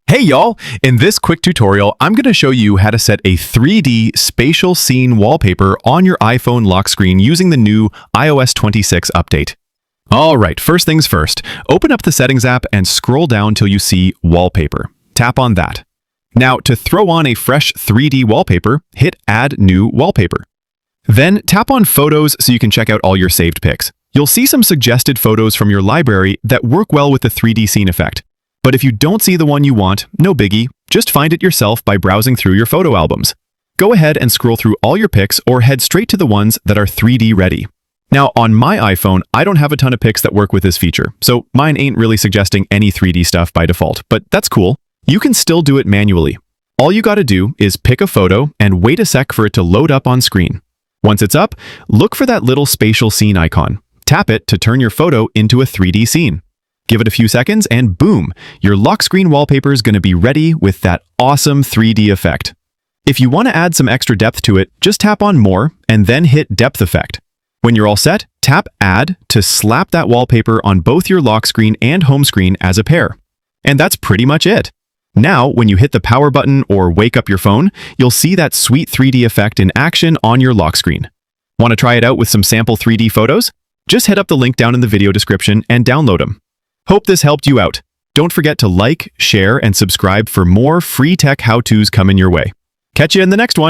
Hey y'all! In this quick tutorial, I'm going to show you how to set a 3D spatial scene wallpaper on your iPhone lock screen using the new iOS 26 update. Alright, first things first, open up the Settings app and scroll down till you see Wallpaper. Tap on that. Now, to throw on a fresh 3D wallpaper, hit Add New Wallpaper. Then tap on Photos so you can check out all your saved pics. You'll see some suggested photos from your library that work well with the 3D scene effect. But if you don't see the one you want, no biggie, just find it yourself by browsing through your photo albums. Go ahead and scroll through all your pics or head straight to the ones that are 3D ready. Now, on my iPhone, I don't have a ton of pics that work with this feature, so mine ain't really suggesting any 3D stuff by default, but that's cool. You can still do it manually. All you gotta do is pick a photo and wait a sec for it to load up on screen. Once it's up, look for that little spatial scene icon. Tap it to turn your photo into a 3D scene. Give it a few seconds and boom, your lock screen wallpaper is going to be ready with that awesome 3D effect. If you want to add some extra depth to it, just tap on More and then hit Depth Effect. When you're all set, tap Add to slap that wallpaper on both your lock screen and home screen as a pair. And that's pretty much it. Now, when you hit the power button or wake up your phone, you'll see that sweet 3D effect in action on your lock screen. Want to try it out with some sample 3D photos? Just head up the link down in the video description and download them. Hope this helped you out. Don't forget to like, share, and subscribe for more free tech how-tos coming your way. Catch you in the next one.